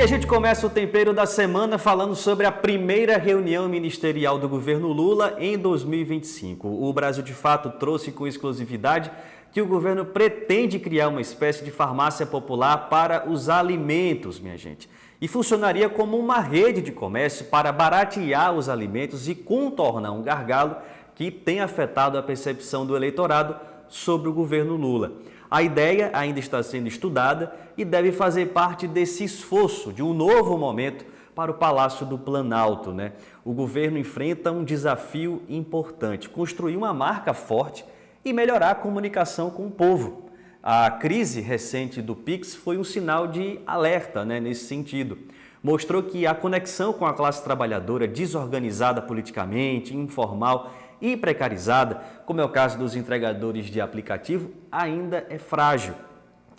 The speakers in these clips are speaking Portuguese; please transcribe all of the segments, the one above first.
E a gente começa o Tempero da Semana falando sobre a primeira reunião ministerial do governo Lula em 2025. O Brasil, de fato, trouxe com exclusividade que o governo pretende criar uma espécie de farmácia popular para os alimentos, minha gente. E funcionaria como uma rede de comércio para baratear os alimentos e contornar um gargalo que tem afetado a percepção do eleitorado sobre o governo Lula. A ideia ainda está sendo estudada e deve fazer parte desse esforço de um novo momento para o Palácio do Planalto, né? O governo enfrenta um desafio importante: construir uma marca forte e melhorar a comunicação com o povo. A crise recente do Pix foi um sinal de alerta, né, nesse sentido. Mostrou que a conexão com a classe trabalhadora desorganizada politicamente, informal e precarizada, como é o caso dos entregadores de aplicativo, ainda é frágil.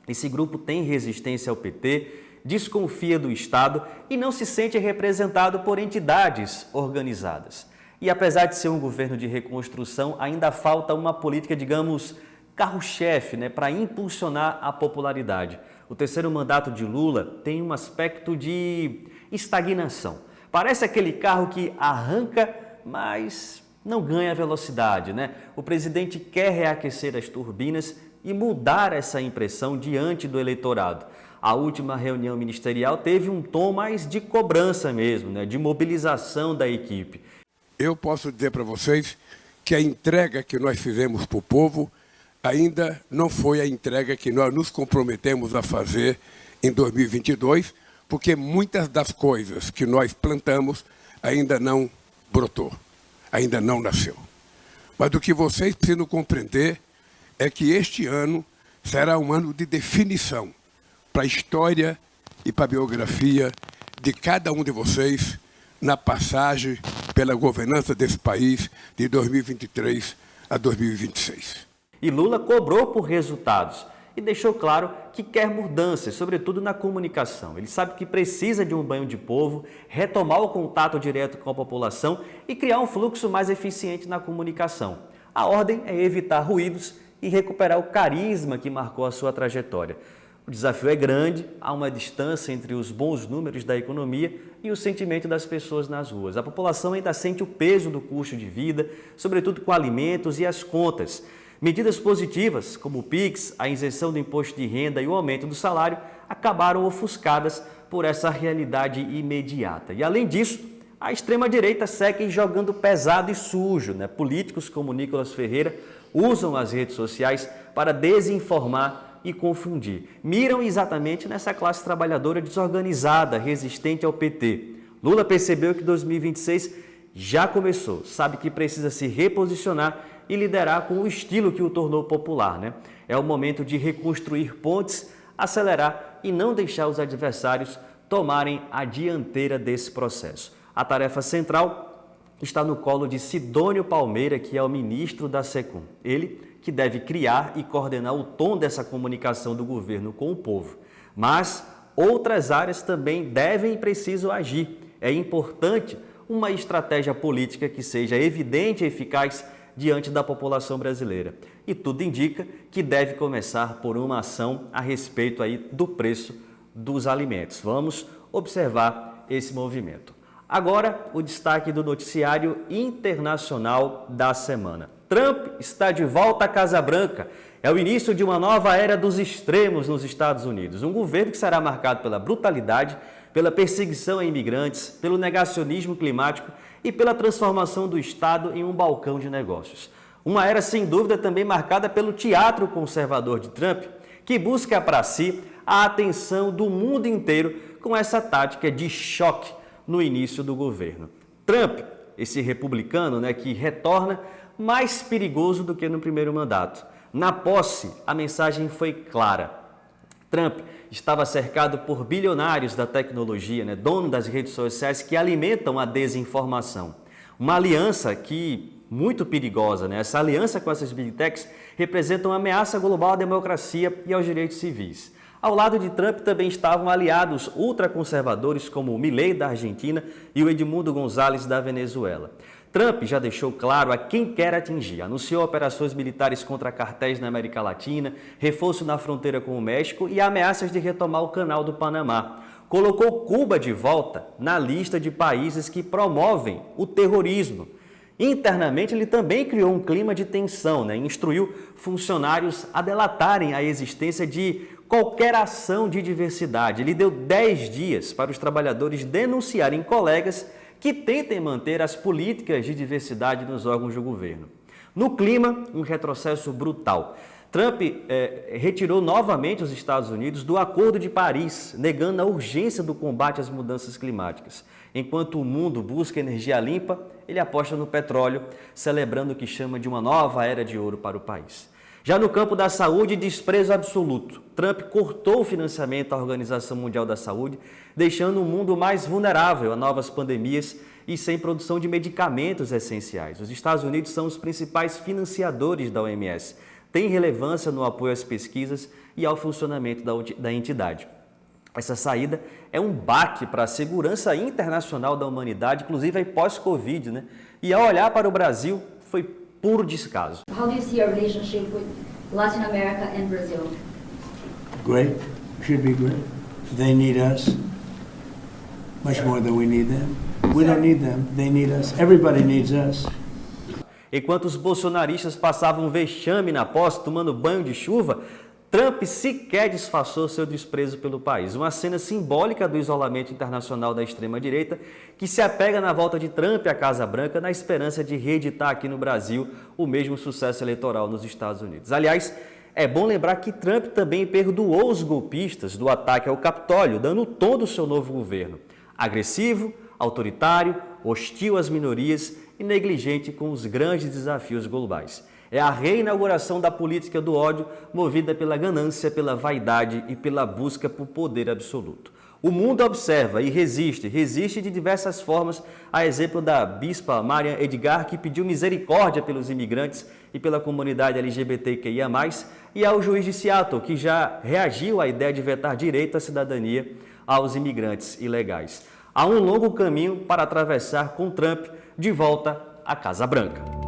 Esse grupo tem resistência ao PT, desconfia do Estado e não se sente representado por entidades organizadas. E apesar de ser um governo de reconstrução, ainda falta uma política, digamos, carro-chefe, né, para impulsionar a popularidade. O terceiro mandato de Lula tem um aspecto de estagnação. Parece aquele carro que arranca, mas não ganha velocidade, né? O presidente quer reaquecer as turbinas e mudar essa impressão diante do eleitorado. A última reunião ministerial teve um tom mais de cobrança mesmo, né? De mobilização da equipe. Eu posso dizer para vocês que a entrega que nós fizemos para o povo ainda não foi a entrega que nós nos comprometemos a fazer em 2022, porque muitas das coisas que nós plantamos ainda não brotou, ainda não nasceu. Mas o que vocês precisam compreender é que este ano será um ano de definição para a história e para a biografia de cada um de vocês na passagem pela governança desse país de 2023 a 2026. E Lula cobrou por resultados e deixou claro que quer mudanças, sobretudo na comunicação. Ele sabe que precisa de um banho de povo, retomar o contato direto com a população e criar um fluxo mais eficiente na comunicação. A ordem é evitar ruídos e recuperar o carisma que marcou a sua trajetória. O desafio é grande, há uma distância entre os bons números da economia e o sentimento das pessoas nas ruas. A população ainda sente o peso do custo de vida, sobretudo com alimentos e as contas. Medidas positivas, como o Pix, a isenção do imposto de renda e o aumento do salário, acabaram ofuscadas por essa realidade imediata. E, além disso, a extrema-direita segue jogando pesado e sujo, né? Políticos como Nicolas Ferreira usam as redes sociais para desinformar e confundir. Miram exatamente nessa classe trabalhadora desorganizada, resistente ao PT. Lula percebeu que 2026 já começou, sabe que precisa se reposicionar e liderar com o estilo que o tornou popular, né? É o momento de reconstruir pontes, acelerar e não deixar os adversários tomarem a dianteira desse processo. A tarefa central está no colo de Sidônio Palmeira, que é o ministro da SECOM. Ele que deve criar e coordenar o tom dessa comunicação do governo com o povo. Mas outras áreas também devem e precisam agir. É importante uma estratégia política que seja evidente e eficaz diante da população brasileira. E tudo indica que deve começar por uma ação a respeito aí do preço dos alimentos. Vamos observar esse movimento. Agora, o destaque do noticiário internacional da semana. Trump está de volta à Casa Branca. É o início de uma nova era dos extremos nos Estados Unidos. Um governo que será marcado pela brutalidade, pela perseguição a imigrantes, pelo negacionismo climático e pela transformação do Estado em um balcão de negócios. Uma era, sem dúvida, também marcada pelo teatro conservador de Trump, que busca para si a atenção do mundo inteiro com essa tática de choque no início do governo. Trump, esse republicano, né, que retorna mais perigoso do que no primeiro mandato. Na posse, a mensagem foi clara. Trump estava cercado por bilionários da tecnologia, né, dono das redes sociais que alimentam a desinformação. Uma aliança muito perigosa, né? Essa aliança com essas big techs representa uma ameaça global à democracia e aos direitos civis. Ao lado de Trump também estavam aliados ultraconservadores como o Milei da Argentina e o Edmundo González da Venezuela. Trump já deixou claro a quem quer atingir. Anunciou operações militares contra cartéis na América Latina, reforço na fronteira com o México e ameaças de retomar o Canal do Panamá. Colocou Cuba de volta na lista de países que promovem o terrorismo. Internamente, ele também criou um clima de tensão, instruiu funcionários a delatarem a existência de qualquer ação de diversidade. Ele deu 10 dias para os trabalhadores denunciarem colegas que tentem manter as políticas de diversidade nos órgãos do governo. No clima, um retrocesso brutal. Trump retirou novamente os Estados Unidos do Acordo de Paris, negando a urgência do combate às mudanças climáticas. Enquanto o mundo busca energia limpa, ele aposta no petróleo, celebrando o que chama de uma nova era de ouro para o país. Já no campo da saúde, desprezo absoluto. Trump cortou o financiamento à Organização Mundial da Saúde, deixando o mundo mais vulnerável a novas pandemias e sem produção de medicamentos essenciais. Os Estados Unidos são os principais financiadores da OMS, têm relevância no apoio às pesquisas e ao funcionamento da entidade. Essa saída é um baque para a segurança internacional da humanidade, inclusive aí pós-Covid, E ao olhar para o Brasil, foi puro descaso. How do you see your relationship with Latin America and Brazil? Great. Should be great. They need us much more than we need them. We don't need them. They need us. Everybody needs us. Enquanto os bolsonaristas passavam vexame na posse, tomando banho de chuva, Trump sequer disfarçou seu desprezo pelo país. Uma cena simbólica do isolamento internacional da extrema-direita que se apega na volta de Trump à Casa Branca na esperança de reeditar aqui no Brasil o mesmo sucesso eleitoral nos Estados Unidos. Aliás, é bom lembrar que Trump também perdoou os golpistas do ataque ao Capitólio, dando o tom do seu novo governo. Agressivo, autoritário, hostil às minorias e negligente com os grandes desafios globais. É a reinauguração da política do ódio movida pela ganância, pela vaidade e pela busca por poder absoluto. O mundo observa e resiste de diversas formas, a exemplo da bispa Marian Edgar, que pediu misericórdia pelos imigrantes e pela comunidade LGBTQIA+, e ao juiz de Seattle, que já reagiu à ideia de vetar direito à cidadania aos imigrantes ilegais. Há um longo caminho para atravessar com Trump de volta à Casa Branca.